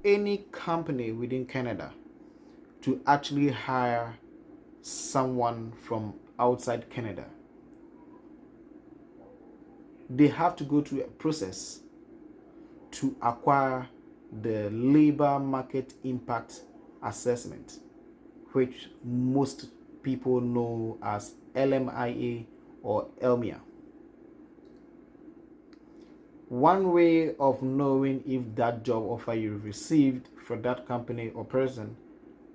any company within Canada to actually hire someone from outside Canada, they have to go through a process to acquire the labor market impact assessment, which most people know as LMIA or LMIA. One way of knowing if that job offer you received from that company or person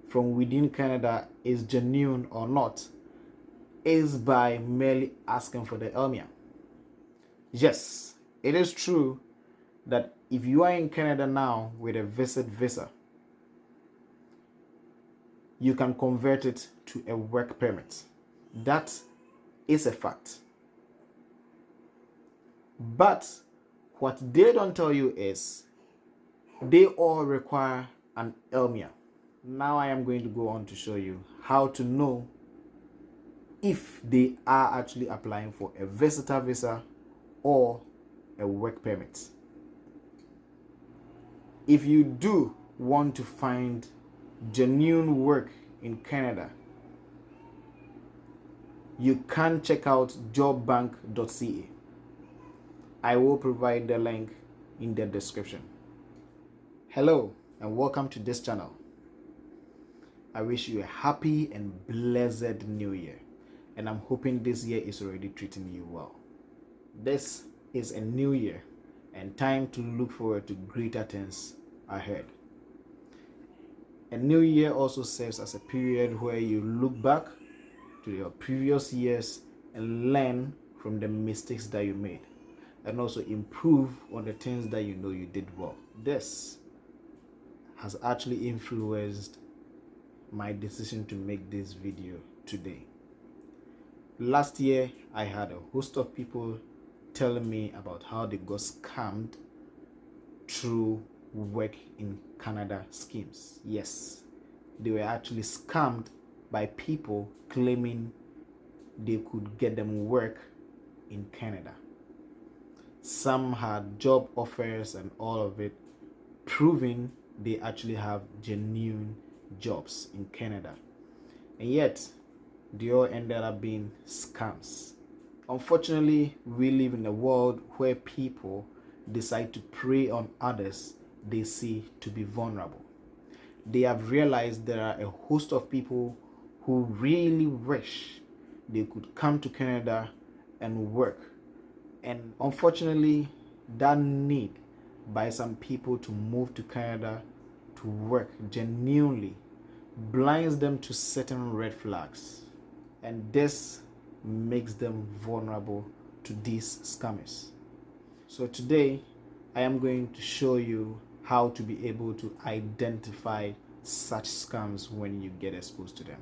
from within Canada is genuine or not is by merely asking for the LMIA. Yes, it is true that if you are in Canada now with a visit visa, you can convert it to a work permit. That is a fact. But what they don't tell you is they all require an LMIA. Now I am going to go on to show you how to know if they are actually applying for a visitor visa or a work permit. If you do want to find genuine work in Canada, you can check out jobbank.ca. I will provide the link in the description. Hello and welcome to this channel. I wish you a happy and blessed new year, and I'm hoping this year is already treating you well. This is a new year and time to look forward to greater things ahead. A new year also serves as a period where you look back to your previous years and learn from the mistakes that you made, and also improve on the things that you know you did well. This has actually influenced my decision to make this video today. Last year, I had a host of people telling me about how they got scammed through work in Canada schemes. Yes, they were actually scammed by people claiming they could get them work in Canada. Some had job offers and all of it, proving they actually have genuine jobs in Canada. And yet, they all ended up being scams. Unfortunately, we live in a world where people decide to prey on others they see to be vulnerable. They have realized there are a host of people who really wish they could come to Canada and work. And unfortunately, that need by some people to move to Canada to work genuinely blinds them to certain red flags. And this makes them vulnerable to these scammers. So today, I am going to show you how to be able to identify such scams when you get exposed to them,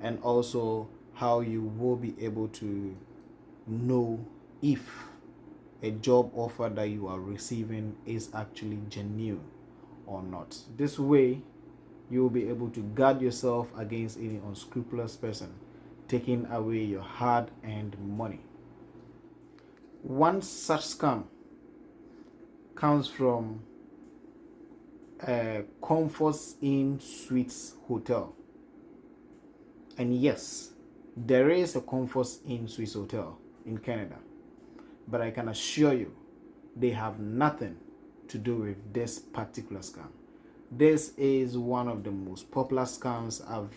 and also how you will be able to know if a job offer that you are receiving is actually genuine or not. This way, you will be able to guard yourself against any unscrupulous person taking away your hard-earned money. One such scam comes from a Comfort Inn Suites hotel. And yes, there is a Comfort Inn Suites hotel in Canada, but I can assure you they have nothing to do with this particular scam. This is one of the most popular scams I've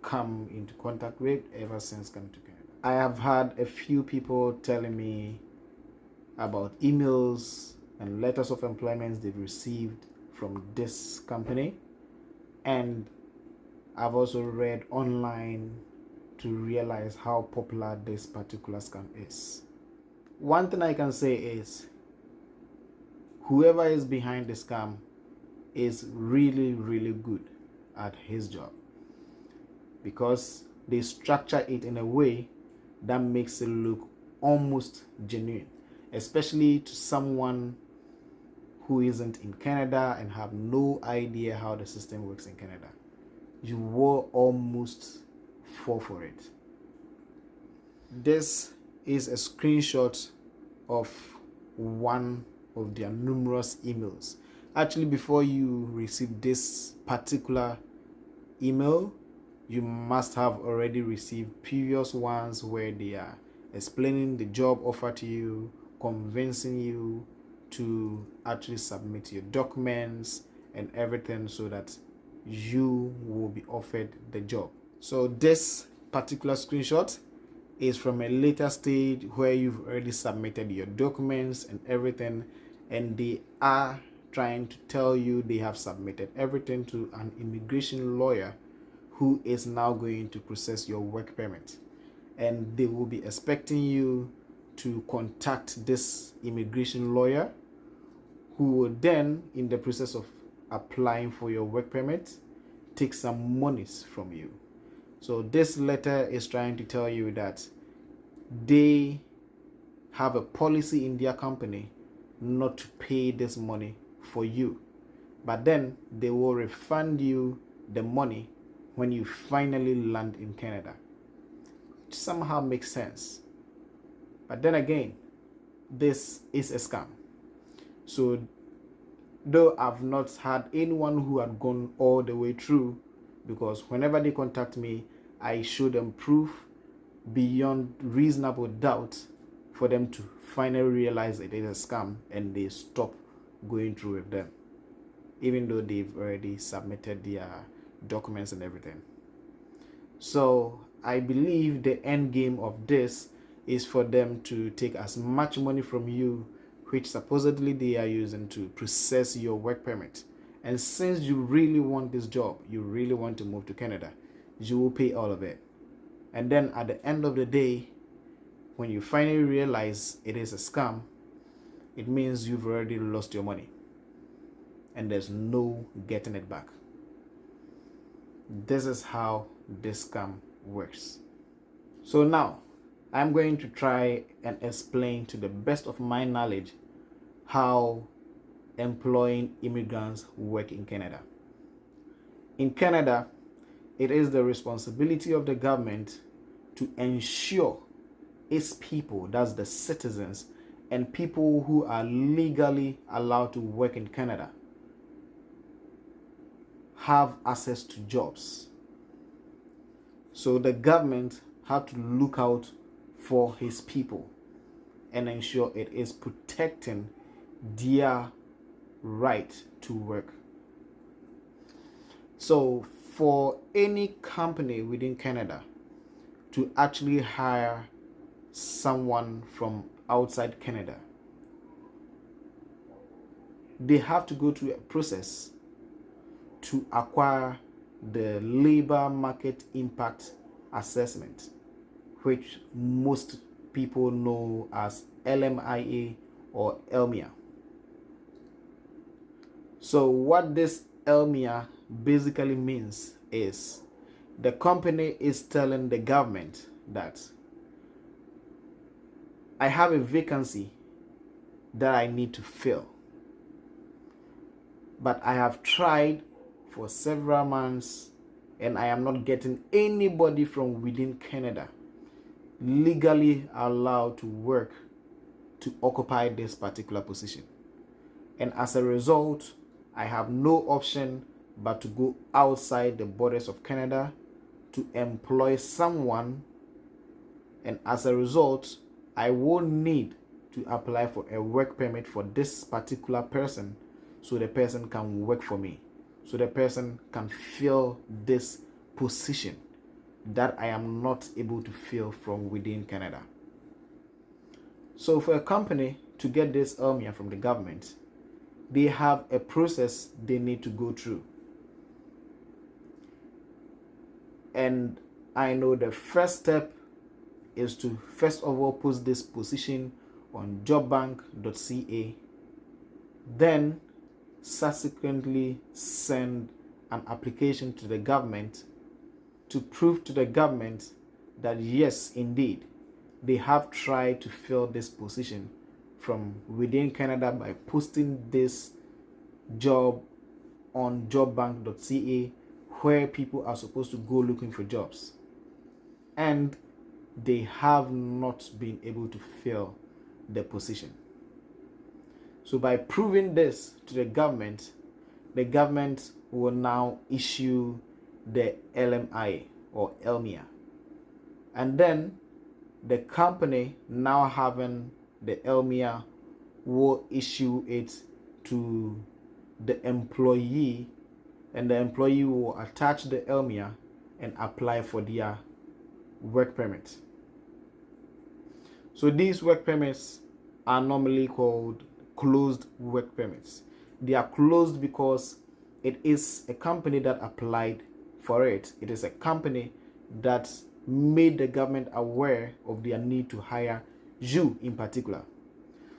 come into contact with ever since coming to Canada. I have had a few people telling me about emails and letters of employment they've received from this company, and I've also read online to realize how popular this particular scam is. One thing I can say is whoever is behind the scam is really good at his job, because they structure it in a way that makes it look almost genuine, especially to someone who isn't in Canada and have no idea how the system works in Canada. You will almost fall for it. This is a screenshot of one of their numerous emails Actually, before you receive this particular email, you must have already received previous ones where they are explaining the job offer to you, convincing you to actually submit your documents and everything so that you will be offered the job. So this particular screenshot is from a later stage where you've already submitted your documents and everything, and they are trying to tell you they have submitted everything to an immigration lawyer who is now going to process your work permit, and they will be expecting you to contact this immigration lawyer, who will then, in the process of applying for your work permit, take some monies from you. So this letter is trying to tell you that they have a policy in their company not to pay this money for you, but then they will refund you the money when you finally land in Canada, which somehow makes sense. But then again, this is a scam. So though I've not had anyone who had gone all the way through, because whenever they contact me, I show them proof beyond reasonable doubt for them to finally realize it is a scam and they stop going through with them, even though they've already submitted their documents and everything. So I believe the end game of this is for them to take as much money from you, which supposedly they are using to process your work permit. And since you really want this job, you really want to move to Canada, you will pay all of it. And then at the end of the day, when you finally realize it is a scam, it means you've already lost your money and there's no getting it back. This is how this scam works. So now I'm going to try and explain to the best of my knowledge how employing immigrants work in Canada. In Canada, it is the responsibility of the government to ensure its people, that's the citizens, and people who are legally allowed to work in Canada, have access to jobs. So the government have to look out for his people and ensure it is protecting their right to work. So for any company within Canada to actually hire someone from outside Canada, they have to go through a process to acquire the labor market impact assessment, which most people know as LMIA or LMIA. So what this LMIA basically means is the company is telling the government that I have a vacancy that I need to fill, but I have tried for several months and I am not getting anybody from within Canada legally allowed to work to occupy this particular position. And as a result, I have no option but to go outside the borders of Canada to employ someone, and as a result, I will need to apply for a work permit for this particular person so the person can work for me, so the person can fill this position that I am not able to fill from within Canada. So for a company to get this LMIA from the government, they have a process they need to go through. And I know the first step is to first of all post this position on jobbank.ca, then subsequently send an application to the government to prove to the government that yes, indeed, they have tried to fill this position from within Canada by posting this job on jobbank.ca, where people are supposed to go looking for jobs, and they have not been able to fill the position. So by proving this to the government will now issue the LMIA or LMIA. And then the company now having the LMIA will issue it to the employee, and the employee will attach the LMIA and apply for their work permit. So these work permits are normally called closed work permits. They are closed because it is a company that applied for it. It is a company that made the government aware of their need to hire you in particular.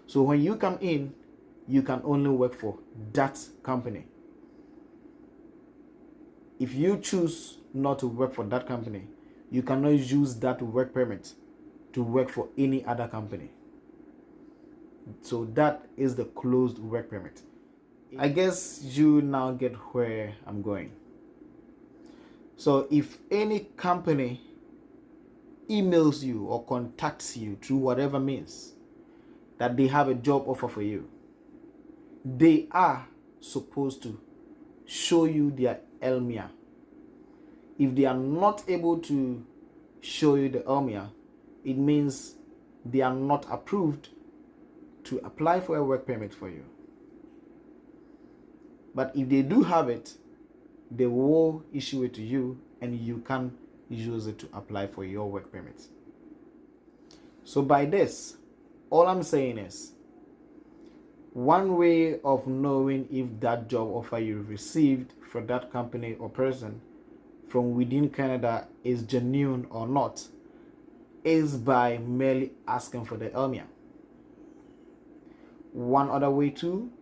So when you come in, you can only work for that company. If you choose not to work for that company, you cannot use that work permit to work for any other company. So that is the closed work permit. I guess you now get where I'm going. So if any company emails you or contacts you through whatever means that they have a job offer for you, they are supposed to show you their LMIA. If they are not able to show you the LMIA, it means they are not approved to apply for a work permit for you. But if they do have it, they will issue it to you and you can use it to apply for your work permit. So by this, all I'm saying is, one way of knowing if that job offer you received for that company or person from within Canada is genuine or not is by merely asking for the LMIA. One other way too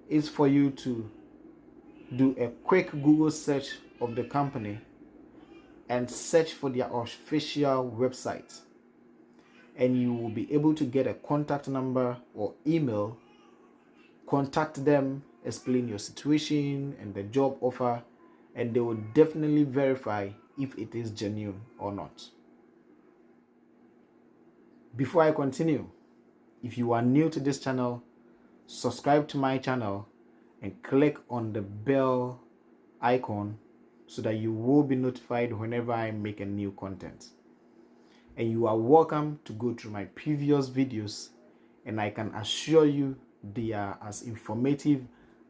is for you to do a quick Google search of the company and search for their official website, and you will be able to get a contact number or email. Contact them, explain your situation and the job offer, and they will definitely verify if it is genuine or not. Before I continue, if you are new to this channel, subscribe to my channel and click on the bell icon so that you will be notified whenever I make a new content. And you are welcome to go through my previous videos, and I can assure you they are as informative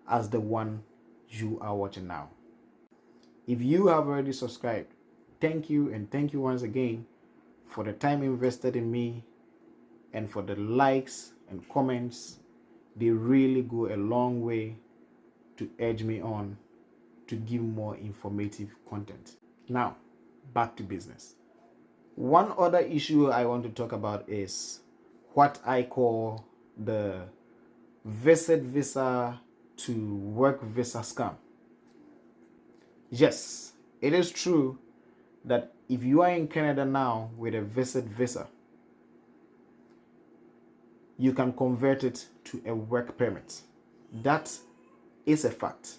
as the one you are watching now. If you have already subscribed, thank you, and thank you once again for the time invested in me and for the likes and comments. They really go a long way to urge me on to give more informative content. Now, back to business. One other issue I want to talk about is what I call the visit visa to work visa scam. Yes, it is true that if you are in Canada now with a visit visa, you can convert it to a work permit. That is a fact.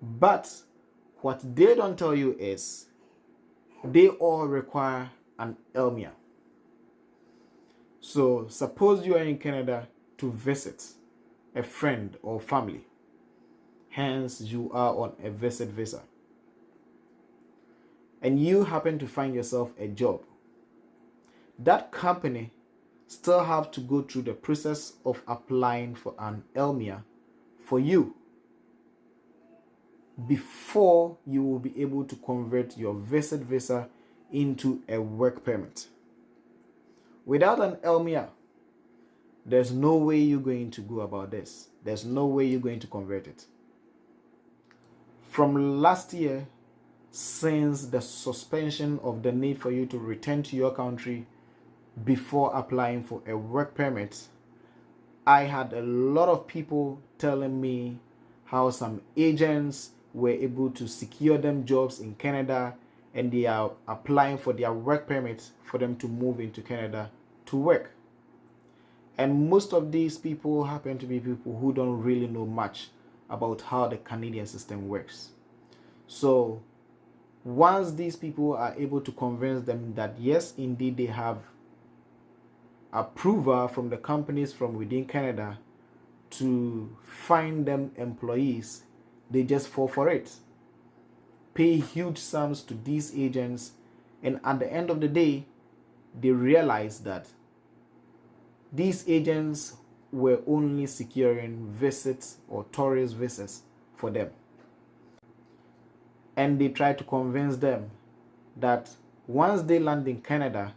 But what they don't tell you is they all require an LMIA. So suppose you are in Canada to visit a friend or family. Hence, you are on a visit visa. And you happen to find yourself a job. That company still have to go through the process of applying for an LMIA for you before you will be able to convert your visit visa into a work permit. Without an LMIA, there's no way you're going to go about this. There's no way you're going to convert it. From last year, since the suspension of the need for you to return to your country before applying for a work permit, I had a lot of people telling me how some agents were able to secure them jobs in Canada and they are applying for their work permit for them to move into Canada to work. And most of these people happen to be people who don't really know much about how the Canadian system works. So once these people are able to convince them that yes, indeed they have approval from the companies from within Canada to find them employees, they just fall for it, pay huge sums to these agents, and at the end of the day, they realize that these agents were only securing visits or tourist visas for them. And they try to convince them that once they land in Canada,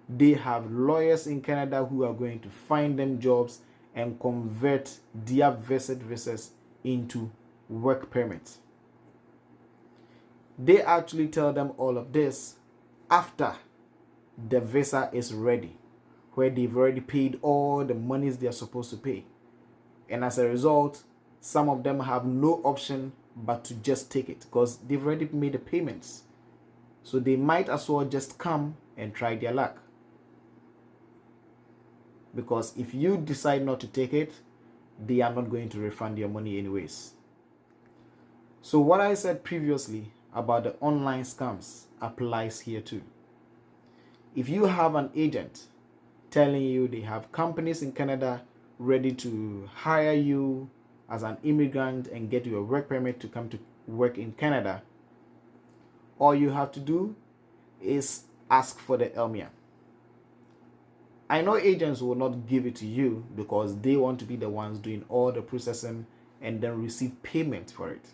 they have lawyers in Canada who are going to find them jobs and convert their visit visas into work permits. They actually tell them all of this after the visa is ready, where they've already paid all the monies they are supposed to pay. And as a result, some of them have no option but to just take it because they've already made the payments. So they might as well just come and try their luck. Because if you decide not to take it, they are not going to refund your money anyways. So what I said previously about the online scams applies here too. If you have an agent telling you they have companies in Canada ready to hire you as an immigrant and get you a work permit to come to work in Canada, all you have to do is ask for the LMIA. I know agents will not give it to you because they want to be the ones doing all the processing and then receive payment for it.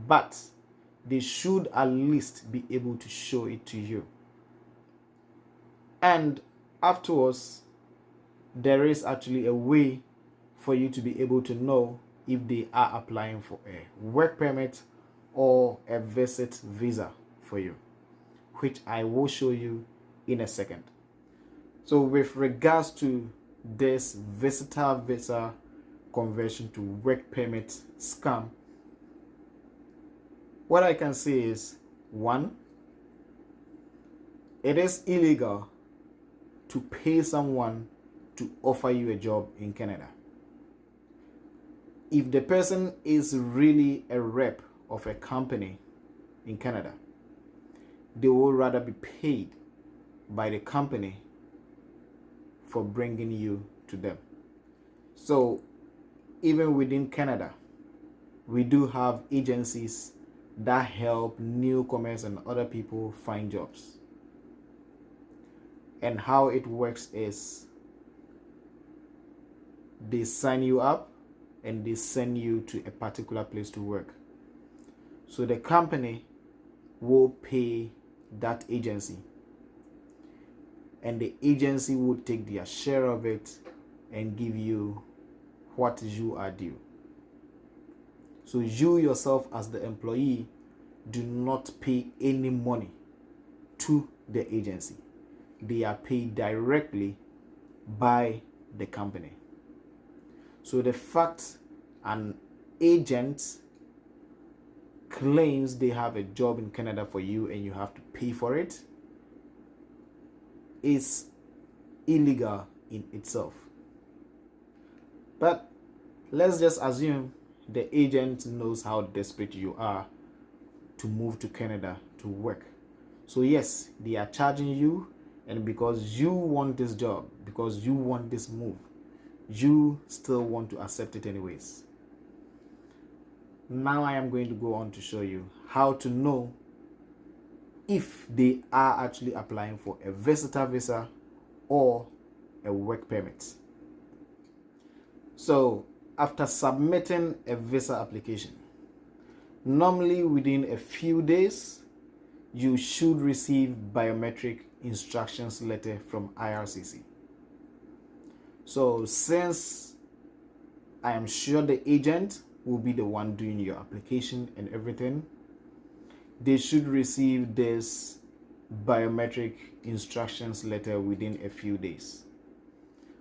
But they should at least be able to show it to you. And afterwards, there is actually a way for you to be able to know if they are applying for a work permit or a visit visa for you, which I will show you in a second. So with regards to this visitor visa conversion to work permit scam, what I can say is, one, it is illegal to pay someone to offer you a job in Canada. If the person is really a rep of a company in Canada, they will rather be paid by the company for bringing you to them. So even within Canada, we do have agencies that help newcomers and other people find jobs. And how it works is they sign you up and they send you to a particular place to work. So the company will pay that agency, and the agency will take their share of it and give you what you are due. So you yourself as the employee do not pay any money to the agency. They are paid directly by the company. So the fact an agent claims they have a job in Canada for you and you have to pay for it is illegal in itself. But let's just assume the agent knows how desperate you are to move to Canada to work. So yes, they are charging you, and because you want this job, because you want this move, you still want to accept it anyways. Now I am going to go on to show you how to know if they are actually applying for a visitor visa or a work permit. So after submitting a visa application, normally within a few days, you should receive biometric instructions letter from IRCC. So since I am sure the agent will be the one doing your application and everything, they should receive this biometric instructions letter within a few days.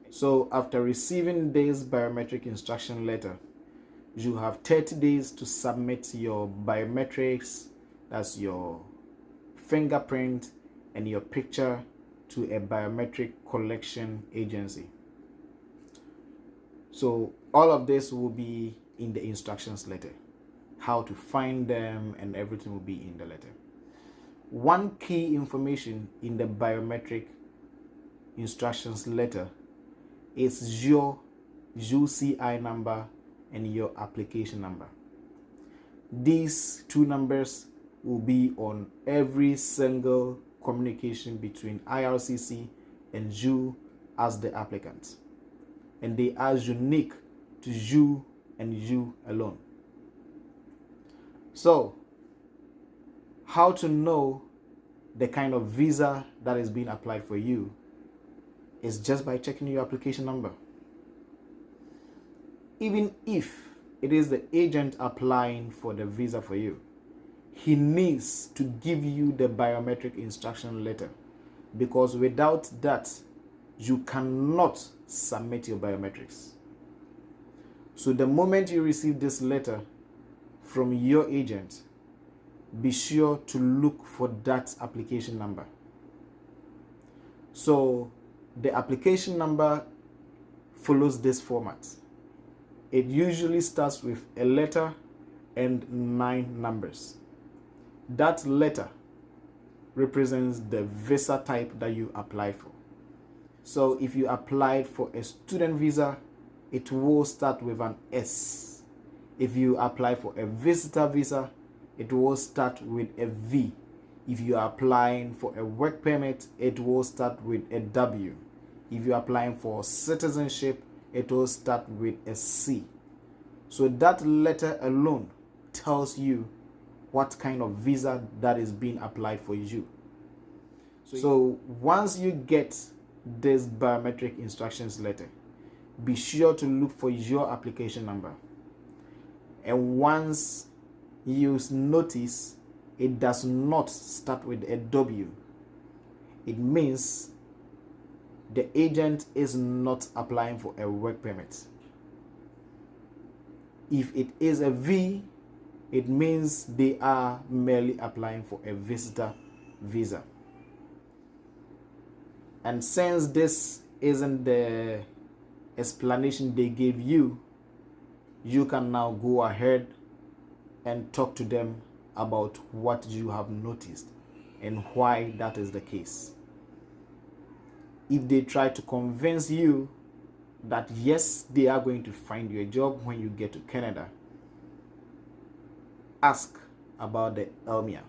So after receiving this biometric instruction letter, you have 30 days to submit your biometrics, that's your fingerprint and your picture, to a biometric collection agency. So all of this will be in the instructions letter. How to find them and everything will be in the letter. One key information in the biometric instructions letter is your UCI number and your application number. These two numbers will be on every single communication between IRCC and you as the applicant, and they are unique to you and you alone. So, how to know the kind of visa that is being applied for you is just by checking your application number. Even if it is the agent applying for the visa for you, he needs to give you the biometric instruction letter, because without that, you cannot submit your biometrics. So the moment you receive this letter from your agent, be sure to look for that application number. So the application number follows this format. It usually starts with a letter and 9 numbers. That letter represents the visa type that you apply for. So if you applied for a student visa, it will start with an S. If you apply for a visitor visa, it will start with a V. If you are applying for a work permit, it will start with a W. If you are applying for citizenship, it will start with a C. So that letter alone tells you what kind of visa that is being applied for you. So once you get this biometric instructions letter, be sure to look for your application number. And once you notice it does not start with a W, it means the agent is not applying for a work permit. If it is a V, it means they are merely applying for a visitor visa. And since this isn't the explanation they gave you, you can now go ahead and talk to them about what you have noticed and why that is the case. If they try to convince you that yes, they are going to find you a job when you get to Canada, ask about the LMIA.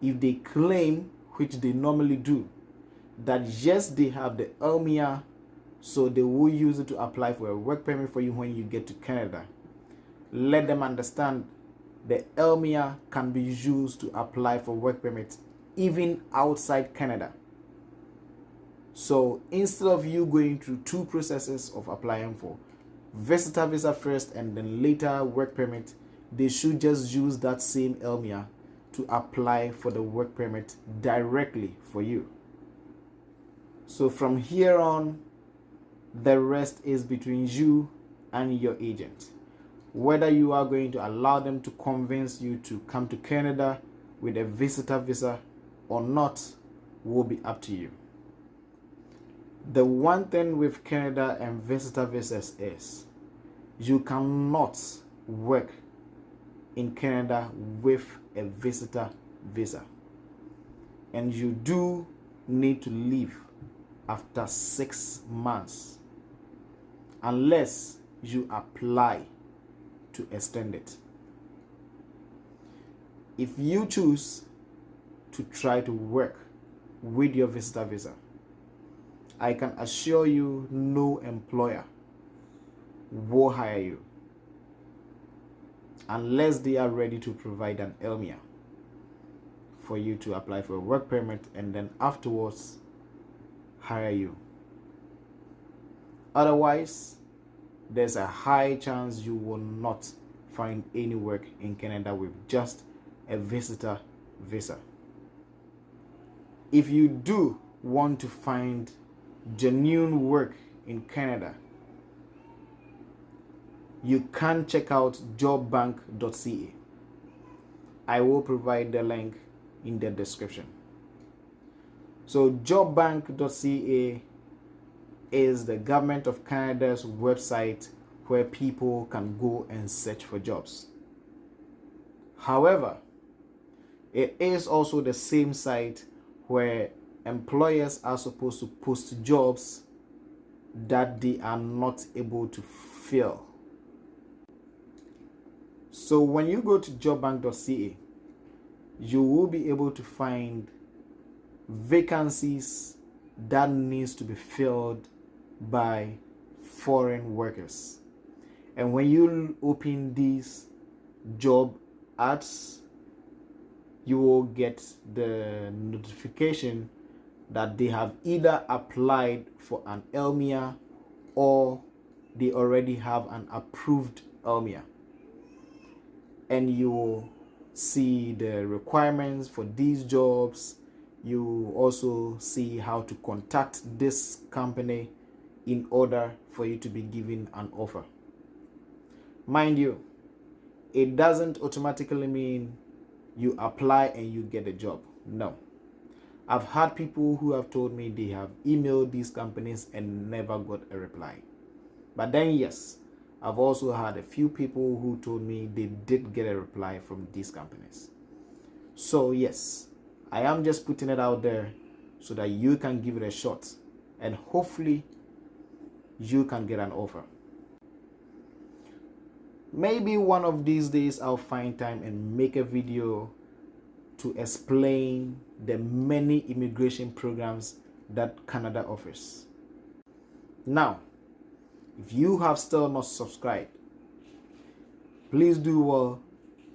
If they claim, which they normally do, that yes, they have the LMIA, so they will use it to apply for a work permit for you when you get to Canada, let them understand the LMIA can be used to apply for work permits even outside Canada. So instead of you going through 2 processes of applying for visitor visa first and then later work permit, they should just use that same LMIA to apply for the work permit directly for you. So from here on, the rest is between you and your agent. Whether you are going to allow them to convince you to come to Canada with a visitor visa or not will be up to you. The one thing with Canada and visitor visas is you cannot work in Canada with a visitor visa, and you do need to leave after 6 months unless you apply to extend it. If you choose to try to work with your visitor visa, I can assure you no employer will hire you unless they are ready to provide an LMIA for you to apply for a work permit and then afterwards hire you. Otherwise, there's a high chance you will not find any work in Canada with just a visitor visa. If you do want to find genuine work in Canada, you can check out jobbank.ca. I will provide the link in the description. So jobbank.ca is the government of Canada's website where people can go and search for jobs. However, it is also the same site where employers are supposed to post jobs that they are not able to fill. So when you go to jobbank.ca, you will be able to find vacancies that needs to be filled by foreign workers. And when you open these job ads, you will get the notification that they have either applied for an LMIA or they already have an approved LMIA. And you will see the requirements for these jobs. You also see how to contact this company in order for you to be given an offer. Mind you, it doesn't automatically mean you apply and you get a job. No. I've had people who have told me they have emailed these companies and never got a reply. But then yes, I've also had a few people who told me they did get a reply from these companies. So yes, I am just putting it out there so that you can give it a shot and hopefully you can get an offer. Maybe one of these days I'll find time and make a video to explain the many immigration programs that Canada offers. Now, if you have still not subscribed, please do well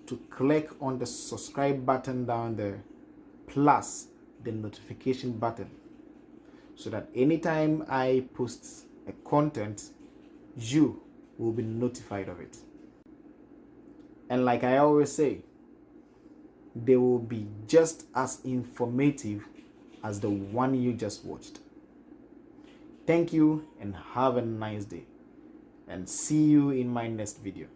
to click on the subscribe button down there, plus the notification button, so that anytime I post a content, you will be notified of it. And like I always say, they will be just as informative as the one you just watched. Thank you and have a nice day, and see you in my next video.